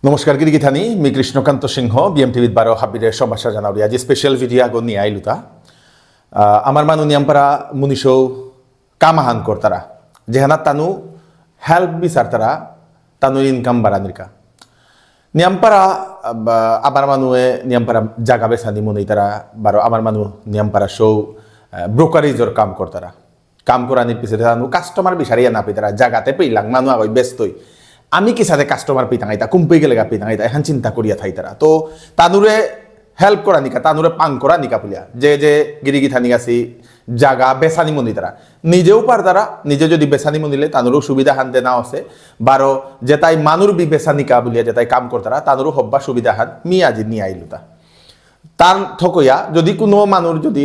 নমস্কার গিরিগিথানি মি কৃষ্ণকান্ত সিংহ বিএমটিভিত 12 হাবিরের সমাশা জানাওরি আজি special video আগো নিয়ে আইলুতা আমার মানু নিয়ামপারা মুনিশৌ কামাহান করতারা যেহানা তানু হেল্প বিচারতারা তানু ইনকাম বাড়ানিরকা নিয়ামপারা আমার মানুয়ে নিয়ামপারা জাগা বেসানি মনে তারা বারো আমার মানু নিয়ামপারা সৌ ব্রোকারেজর কাম করতারা কাম করানির পিছনে তানু কাস্টমার বিচারিয়া না পেতারা জাগাতে পেইলাং মানু আগই ব্যস্তই আমি কি সাথে কাস্টমার পিতাঙাইতা কুম্পই গেলে গা পিতাঙাইতা এখন চিন্তা করিয়া থাইতারা তো তানুরে হেল্প করা নিকা তানুরে পাং করা নিকা পুলিয়া যে গিরিগিথানি আছি জাগা বেসানি মন্দি তারা নিজেও পার তারা নিজে যদি বেসানি মন্দিলে তানুরও সুবিধা হানতে না আছে বারো যে তাই মানুর বি বেসানিকা বলিয়া যে তাই কাম করতারা তানুরও হব্বা সুবিধা হান মি আজি নিয়ে আইলুতা তার থকইয়া যদি কোনো মানুষ যদি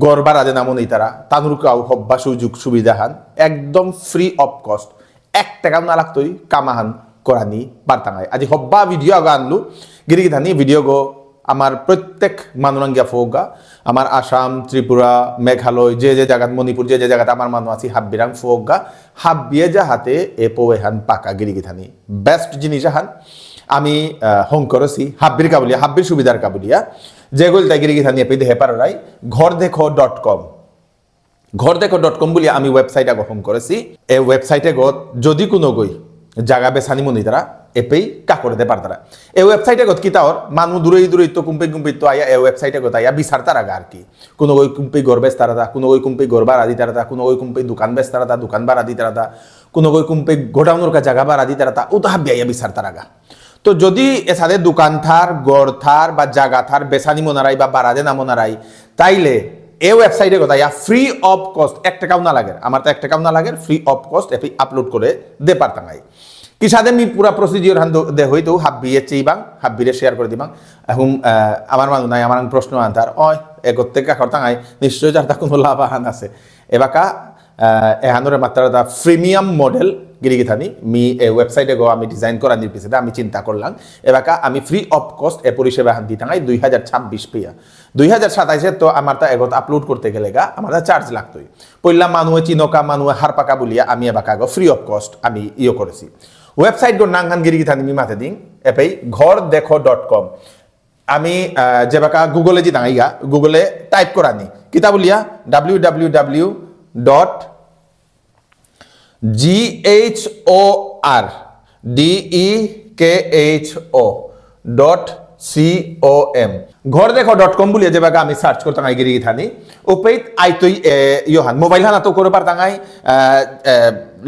গড়বার আদে না মনে তারা তানুর কাউ হব্বা সুযোগ সুবিধা হান একদম ফ্রি অফ কস্ট 1 টাকাও না লাগতোই কামাহান করানি পারতাঙায় আজি হব্বা ভিডিও আগা আনলু গিরিগিধানি ভিডিও গো আমার প্রত্যেক মানুরাঙ্গিয়া ফোগা আমার আসাম ত্রিপুরা মেঘালয় যে জায়গাত মণিপুর যে জায়গাত আমার মানুষ আছি হাব্বিরাং ফোগা হাব্বিয়ে যাহাতে এ পোয়েহান পাকা গিরিগিধানি বেস্ট জিনিস হান আমি হং করছি হাব্বির কাবুলিয়া হাব্বির সুবিধার কাবুলিয়া যেগুলো তাই গিরিগিধানি এপি দেহে পারাই ঘরদেখো.com ঘরদেখো.com বলি আমি ওয়েবসাইট গঠন করেছি এই ওয়েবসাইটে গত যদি কোনো গই জায়গা বেসানি মনি তারা এপেই কা করতে পারতারা এই ওয়েবসাইটে গত কি তাওর মানুষ দূরে তো কুম্পি তো আয়া এই ওয়েবসাইটে গত আয়া বিচার তারা আর কি কোনো ওই কুম্পি গড়বেস তারা কোনো ওই কুম্পি গড়বার আদি তারা কোনো ওই কুম্পি দোকান বেস তারা দোকান বার আদি তারা কোনো ওই কুম্পি গোডাউনের কা জায়গা বার আদি তারা ও তাহা বিয়া বিচার তারা তো যদি এসাদে দোকান থার গড় থার বা জায়গা থার বেসানি মনারাই বা বারাদে না মনারাই তাইলে এই ওয়েবসাইটে কথা ইয়া ফ্রি অফ কস্ট 1 টাকাও না লাগে আমার তো 1 টাকাও না লাগে ফ্রি অফ কস্ট এপি আপলোড করে দে পারতাঙ্গাই কি সাথে মি পুরা প্রসিডিওর হান দে হইতো হাব্বিয়ে চেইবাং হাব্বিরে শেয়ার করে দিবাং এখন আমার মানুষ নাই আমার প্রশ্ন আনতার ওই একতে কা করতাঙ্গাই নিশ্চয় যার তা কোনো লাভ হান আছে এবাকা এহানোর মাত্রা প্রিমিয়াম মডেল গিরিগিথানি মি এই ওয়েবসাইটে গো আমি ডিজাইন করা নির্পিসে আমি চিন্তা করলাম এবাকা আমি ফ্রি অফ কস্ট এ পরিষেবা হান দিতাঙ্গাই 2026 পেয়া 2027 তো আমার তা এগত আপলোড করতে গেলে গা আমার চার্জ লাগতোই পইলা মানুহে চিনকা মানুহে হারপাকা বলিয়া আমি এবাকা গো ফ্রি অফ কস্ট আমি ইয়ে করেছি ওয়েবসাইট গো নাংহান গিরিগিথানি মি মাতে দিন এপেই ঘরদেখো.com আমি যেবাকা গুগলে জি দাঁড়াইগা গুগলে টাইপ করা নি কিতা বলিয়া www.GHORDEKHO.com ঘরদেখো.com বলিয়া যেবাকা আমি সার্চ করতাম আই গিরিগিথানি ওপেইত আইতই ইহান মোবাইল হানা তো করে পারতাঙ্গাই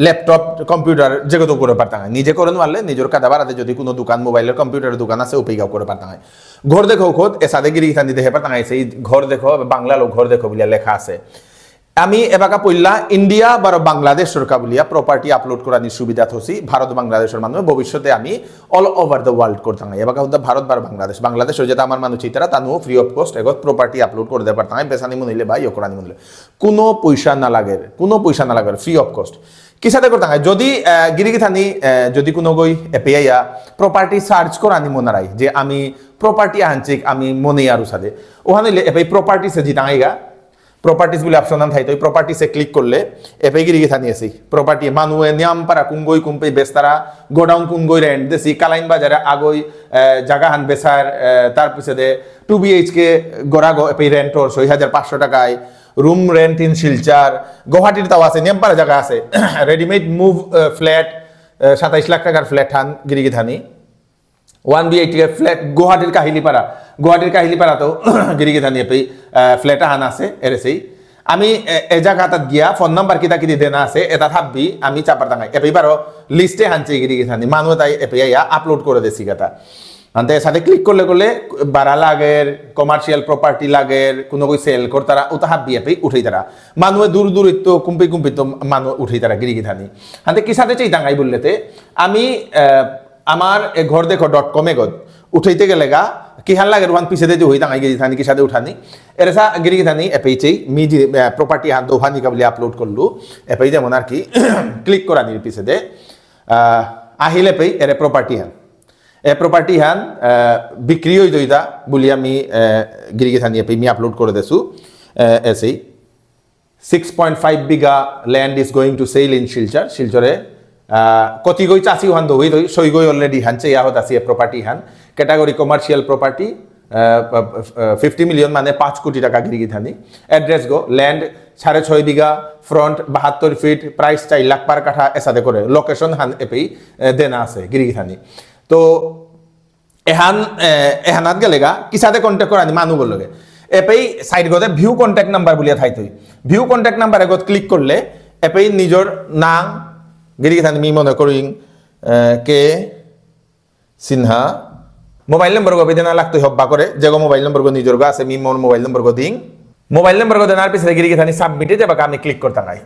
ল্যাপটপ কম্পিউটার যেগতো করে পারতাঙ্গাই নিজে করে মারলে নিজের কাদা বাড়াতে যদি কোনো দোকান মোবাইলের কম্পিউটারের দোকান আছে ওপেইগাও করে পারতাঙ্গাই ঘর দেখো খোদ এসাদে গিরিগিথানি দেখে পারতাঙ্গাই সেই ঘর দেখো বাংলা লোক ঘর দেখো বলিয়া লেখা আছে আমি এবাকা পইলা ইন্ডিয়া বা বাংলাদেশ সরকার বলিয়া প্রপার্টি আপলোড করার সুবিধা থসি ভারত বাংলাদেশের মানুষ ভবিষ্যতে আমি অল ওভার দ্য ওয়ার্ল্ড করতাম এবাকা হচ্ছে ভারত বা বাংলাদেশ যেটা আমার মানুষ চিতারা তানু ফ্রি অফ কস্ট এগত প্রপার্টি আপলোড করে দিতে পারতাম বেসানি মনিলে বা ইয়ে করানি মনিলে কোনো পয়সা না লাগে ফ্রি অফ কস্ট কি সাথে করতাম যদি গিরিগিথানি যদি কোনো গই এপিআইয়া প্রপার্টি সার্চ করানি মনারাই যে আমি প্রপার্টি আনছি আমি মনে আরো সাথে ওখানে এপি প্রপার্টি সে জিতাঙ্গাইগা প্রপার্টিজ বলে অপশন নাম থাই তো প্রপার্টিসে ক্লিক করলে এপে গিরিগিথানি আছে প্রপার্টি মানুয়ে নিয়ামপারা কুঙ্গই কুম্পই বেস্তারা গোডাউন কুঙ্গই রেন্ট দেশি কালাইন বাজারে আগই জায়গা হান বেসার তার পিছনে 2 BHK গড়াগো এপে রেন্টর 6500 টাকায় রুম রেন্ট ইন শিলচার গুয়াহাটির তাও আছে নিয়ামপারা জায়গা আছে রেডিমেড মুভ ফ্ল্যাট 27 লাখ টাকার ফ্ল্যাট হান গিরিগিথানি 1 BHK ফ্ল্যাট গুয়াহাটির কাহিলিপাড়া তো গিরিগিথানি এপি ফ্ল্যাট হান আছে এরেছেই আমি এ জায়গাটাত গিয়া ফোন নাম্বার কিতা কিতি দেনা আছে এটা ভাববি আমি চাপার টাঙাই এপিবারও লিস্টে হানছে গিরিগিথানি মানুষ তাই এপি আপলোড করে দেছি গাটা আনতে সাথে ক্লিক করলে বাড়া লাগের কমার্শিয়াল প্রপার্টি লাগের কোনো কই সেল করতারা ও তাহা বিয়ে পেয়ে উঠেই তারা মানুষে দূর তো কুম্পি তো মানুষ উঠেই তারা গিরিগিথানি আনতে কি সাথে চাই দাঙ্গাই বললেতে আমি আমার ঘরদেখো.com এ গদ উঠাইতে গেলে গা কি হাল লাগে ওয়ান পিছে যে হই দাঙ্গাই গিরিগিথানি কি সাথে উঠানি এরেসা গিরিগিথানি এপেইচেই মি প্রপার্টি হান দোহানি কাবলি আপলোড করলু এপেই যেমন আর কি ক্লিক করা নির পিছে দে আহিলে পেই এরে প্রপার্টি হান প্রপার্টি হান বিক্রি হই দইতা বলি আমি গিরিগিথানি এপেই মি আপলোড করে দেছু এসেই 6.5 বিঘা land is going to sell in শিলচরে কতি গই চাষি হান দই দই সই গই অলরেডি হান চেয়া হত আছে প্রপার্টি হান ক্যাটাগরি কমার্শিয়াল প্রপার্টি 50 মিলিয়ন মানে 5 কোটি টাকা গিরিগি থানি এড্রেস গো ল্যান্ড 6.5 বিঘা front 72 fit price 4 lakh per কাঠা এসাদে করে লোকেশন হান এপেই দেনা আছে গিরিগি থানি তো এহানাত গেলেগা কিসাদে কন্ট্যাক্ট করানি মানু বলগে এপেই সাইড গদে ভিউ কন্ট্যাক্ট নাম্বার বলিয়া থাই তুই ভিউ কন্ট্যাক্ট নাম্বার এগত ক্লিক করলে এপেই নিজর নাম গিরিগি থানি মি মনে করিং কে সিনহা মোবাইল নম্বর গো বেদনা লাগতো হব্বা করে যে গো মোবাইল নম্বর গো নিজর গো আছে মি মোর মোবাইল নম্বর গো দিং মোবাইল নম্বর গো দেনার পিছনে গিরিগি থানি সাবমিটে যেবাকে আমি ক্লিক করতাম আই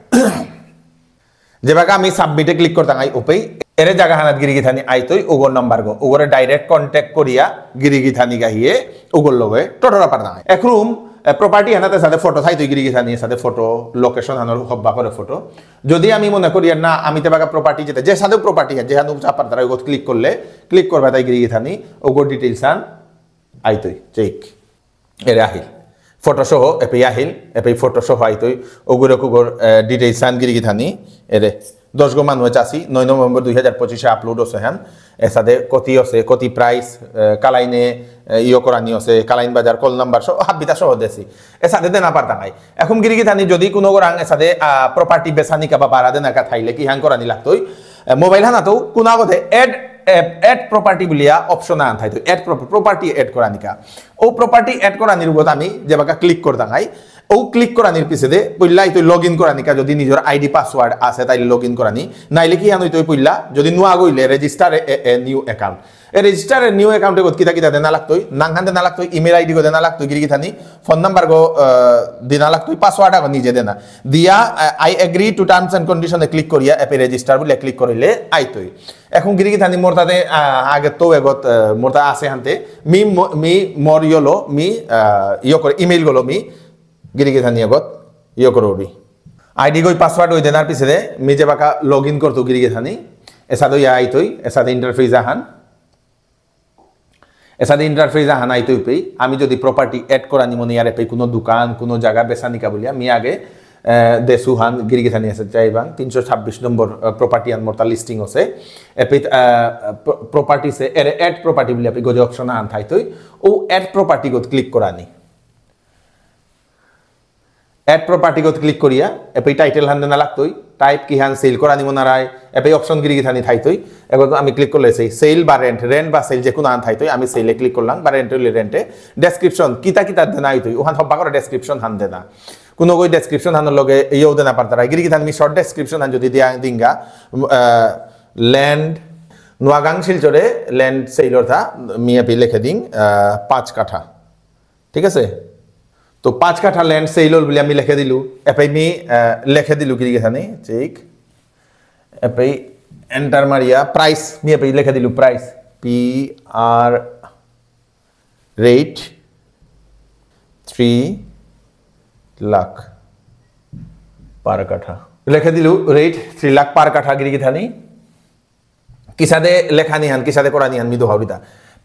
যেবাকে আমি সাবমিটে ক্লিক করতাম আই ওপেই এরে জায়গা হানাত গিরিগি থানি আইতই ওগর নাম্বার গো ওগরে ডাইরেক্ট কন্ট্যাক্ট করিয়া গিরিগি থানি গাহিয়ে ওগর লগে টোটরা পার না একরুম প্রপার্টি হানাতে সাথে ফটো থাই তুই গিরিগি থানি সাথে ফটো লোকেশন হানোর হব্বা করে ফটো যদি আমি মনে করি না আমি তো বাকা প্রপার্টি যেতে যে সাথে প্রপার্টি যে হানু চাপার দ্বারা ওগত ক্লিক করবে তাই গিরিগি থানি ওগর ডিটেইলস আন আইতই চেক এরে আহিল ফটো সহ এপে আহিল এপে ফটো সহ আইতই ওগুর ডিটেইলস আন গিরিগি থানি এরে 10 গো মানুষ চাষি 9 নভেম্বর 2025 আপলোড আছে হ্যান এসাদে কতি আছে কতি প্রাইস কালাইনে ইয় করানি আছে কালাইন বাজার কল নাম্বার সহ হাবিতা সহ দেছি এসাদে দেনা পারতা নাই এখন গিরিগি থানি যদি কোনো রাং এসাদে প্রপার্টি বেসানি কা বা বাড়া দেনা কা থাইলে কি হ্যাং করানি লাগতই মোবাইল হানাতো কোনা গদে এড প্রপার্টি বলিয়া অপশন আন থাইতো এড প্রপার্টি এড করানিকা ও প্রপার্টি এড করানির উপর আমি যেবাকা ক্লিক করতাম আই ও ক্লিক করানির পিছনে পইলাই তুই লগ ইন করানিকা যদি নিজের আইডি পাসওয়ার্ড আছে তাই লগ ইন করানি নাইলে কি আনই তুই পইলা যদি নোয়া গইলে রেজিস্টার এ নিউ অ্যাকাউন্ট এ রেজিস্টার এ নিউ অ্যাকাউন্টে গত কিতা কিতা দেনা লাগতই নাংখান দেনা লাগতই ইমেল আইডি গো দেনা লাগতই গিরিগি থানি ফোন নাম্বার গো দেনা লাগতই পাসওয়ার্ড আগো নিজে দেনা দিয়া I agree to terms and কন্ডিশনে ক্লিক করিয়া অ্যাপে রেজিস্টার বলে ক্লিক করিলে আইতই এখন গিরিগি থানি মোর তাতে আগে তো এগত মোর তা আছে হানতে মি মোর ইয়লো মি ইয় করে ইমেল গলো মি গিরিগি থানি আগত ইয় করবি আইডি গই পাসওয়ার্ড ওই দেনার পিছনে মি যে বাকা লগ ইন করতো গিরিগি থানি এসাদো ইয়া আইতই এসাদে ইন্টারফেস আহান এসাদে ইন্টারফেস আহান আইতই পেই আমি যদি প্রপার্টি এড করা নিমনি আর পেই কোনো দোকান কোনো জায়গা বেসানিকা বলিয়া মি আগে দেসুহান গিরিগি থানি আছে চাইবাং 326 নম্বর প্রপার্টি আন মোরতা লিস্টিং আছে এপি প্রপার্টি সে এড প্রপার্টি বলি আপনি গজে অপশন আন থাইতই ও এড প্রপার্টি গত ক্লিক করানি এড প্রপার্টি গত ক্লিক করিয়া এপি টাইটেল হান দেনা লাগতই টাইপ কি হান সেল করা নিমো নারাই এপি অপশন গিরিগি থানি থাইতই এবার আমি ক্লিক করলে সেই সেল বা রেন্ট বা সেল যে কোনো আন থাইতই আমি সেলে ক্লিক করলাম বা রেন্টে ডেসক্রিপশন কিতা কিতা দেনা আইতই ওখান হব্বা করে ডেসক্রিপশন হান দেনা কোনো কই ডেসক্রিপশন হানোর লগে ইয়েও দেনা পারতারা গিরিগি থানি শর্ট ডেসক্রিপশন হান যদি দিয়া দিঙ্গা ল্যান্ড নোয়াগাং শিলচরে ল্যান্ড সেলর থা মি এপি লিখে দিং 5 কাঠা ঠিক আছে তো 5 কাঠা ল্যান্ড সেলর বলে আমি লিখে দিলু এপি মি লিখে দিলু গিরিগি থানি ঠিক এপি এন্টার মারিয়া প্রাইস মি এপি লিখে দিলু price P R rate 3 lakh per কাঠা লিখে দিলু রেট 3 লাখ পার কাঠা গিরিগি থানি কিসাদে লেখানি হান কিসাদে করানি হান মি দোহাবিতা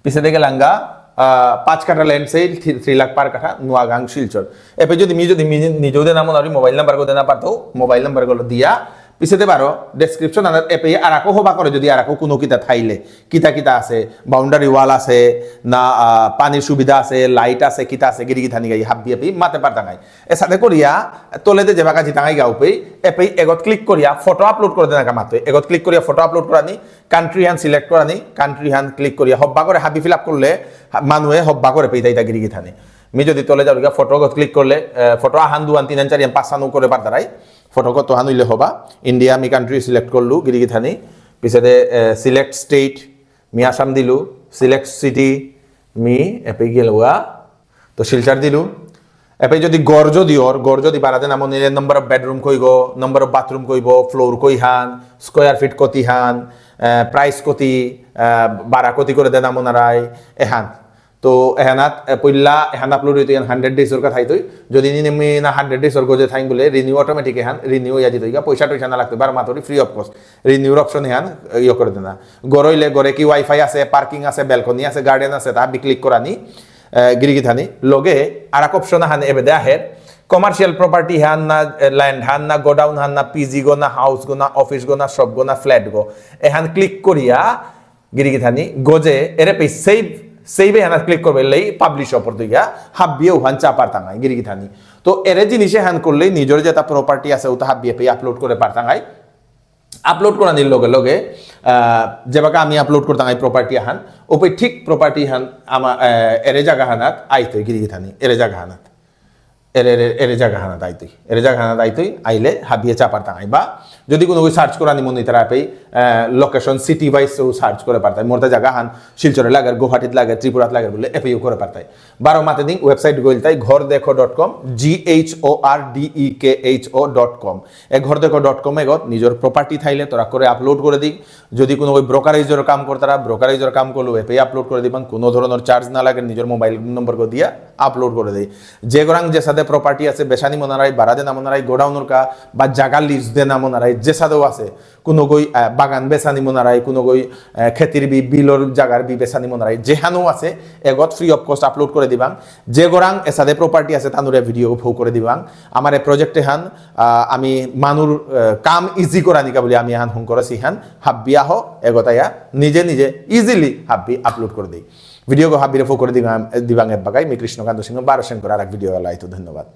পিছে দেখে লাঙ্গা 5 কাঠা ল্যান্ড সেল 3 লাখ পার কাঠা নোয়াগাং শিলচর এপে যদি নিজেও দেনা মনে মোবাইল নাম্বার গো দেনা পারতো মোবাইল নাম্বার গুলো দিয়া পিছতে পারো ডেসক্রিপশন এপে আর আকো হবা করে যদি আর আকো কোনো কিতা থাইলে কিতা কিতা আছে বাউন্ডারি ওয়াল আছে না পানির সুবিধা আছে লাইট আছে কিতা আছে গিরিগি থানি গাই হাবি আপি মাতে পারতা নাই এ সাথে করিয়া তোলেতে যে বাকা জিতাঙাই গাও পে এপে এগত ক্লিক করিয়া ফটো আপলোড করে দেনা মাতে এগত ক্লিক করিয়া ফটো আপলোড করানি কান্ট্রি হ্যান্ড সিলেক্ট করানি কান্ট্রি হ্যান্ড ক্লিক করিয়া হব্বা করে হাবি ফিল আপ করলে মানুহে হব্বা করে পেয়ে তাই গিরিগি থানি মি যদি তোলে যাও ফটো গত ক্লিক করলে ফটো আহান দুয়ান 3 4 5 করে পারতারাই ফটো কত হানুইলে হবা ইন্ডিয়া আমি কান্ট্রি সিলেক্ট করলু গিরিগি থানি পিছতে সিলেক্ট স্টেট মি আসাম দিলু সিলেক্ট সিটি মি এপে গেলুয়া তো শিলচর দিলু এপে যদি গড় যদি বাড়াতে নাম নিলে নম্বর অফ বেডরুম কইব নম্বর অফ বাথরুম কইব ফ্লোর কই হান স্কোয়ার ফিট কতি হান প্রাইস কতি বাড়া কতি করে দেন আমনারাই এহান তো এহানাত পইলা এহান আপলোড হইতো 100 ডেজ ওর কথা হইতো যদি নিমি না 100 ডেজ ওর গজে থাইন বলে রিনিউ অটোমেটিক এহান রিনিউ ইয়া দিতো পয়সা টয়সা না লাগতো বার মাত্র ফ্রি অফ কস্ট রিনিউর অপশন এহান ইয়ে করে দেনা গড়ইলে গড়ে কি ওয়াইফাই আছে পার্কিং আছে ব্যালকনি আছে গার্ডেন আছে তা বি ক্লিক করানি গিরিগি থানি লগে আর এক অপশন হান এবে দে আহে কমার্শিয়াল প্রপার্টি হ্যান না ল্যান্ড হ্যান না গোডাউন হ্যান না পিজি গো না হাউস গো না অফিস গো না শপ গো না ফ্ল্যাট গো এহান ক্লিক করিয়া গিরিগি থানি গোজে এরে পে সেভ হ্যান ক্লিক করবে লেই পাবলিশ অপর দিকে হাবিয়ে ওহান চাপার তাঙাই গিরিগি থানি তো এরে জিনিসে হ্যান করলেই নিজের যেটা প্রপার্টি আছে ওটা হাবিয়ে পে আপলোড করে পারতাঙাই আপলোড করা নির লগে লগে যেবাকে আমি আপলোড করতাম এই প্রপার্টি হান ওপে ঠিক প্রপার্টি হান আমার এরে জায়গা হানাত আইতো গিরিগি থানি এরে জায়গা হানাত এরে জায়গা হানাত আইতই এরে জায়গা হানাত আইতই আইলে হাবিয়ে চাপার তাঙাই বা যদি কোনো সার্চ করা নি মনে তারা পেই লোকেশন সিটি ওয়াইজ সার্চ করে পারতাই মোরতে জায়গা হান শিলচরে লাগে গুয়াহাটিত লাগে ত্রিপুরাত লাগে বলে এপেও করে পারতাই 12 মাতে দিন ওয়েবসাইট গইলতাই ঘরদেখো.com GHORDEKHO.com এ ঘরদেখো.com এগত নিজের প্রপার্টি থাইলে তোরা করে আপলোড করে দিক যদি কোনো ওই ব্রোকারেজের কাম করতারা ব্রোকারেজের কাম করলো এপে আপলোড করে দিবান কোনো ধরনের চার্জ না লাগে নিজের মোবাইল নম্বর কো দিয়া আপলোড করে দেই যে গরাং যে সাথে প্রপার্টি আছে বেশানি মনারাই বারাদে না মনারাই গোডাউনের কা বা জায়গা লিজ দে না মনারাই যে সাথেও আছে কোনো গই বাগান বেসানি মনারাই কোনো গই খেতির বিলর জায়গার বেসানি মনারাই যেহানো আছে এগত ফ্রি অফ কস্ট আপলোড করে দিবাং যে গরাং এসাদে প্রপার্টি আছে তানুরে ভিডিও ফো করে দিবাং আমার এই প্রজেক্টে হান আমি মানুর কাম ইজি করা নিকা বলে আমি হান হুম করেছি হান হাব্বিয়া হো এগতায়া নিজে নিজে ইজিলি হাব্বি আপলোড করে দিই ভিডিও হাব্বিরে ফো করে দিবাং এর বাগাই মি কৃষ্ণকান্ত সিংহ 12 করে আর এক ভিডিও লাইতো ধন্যবাদ।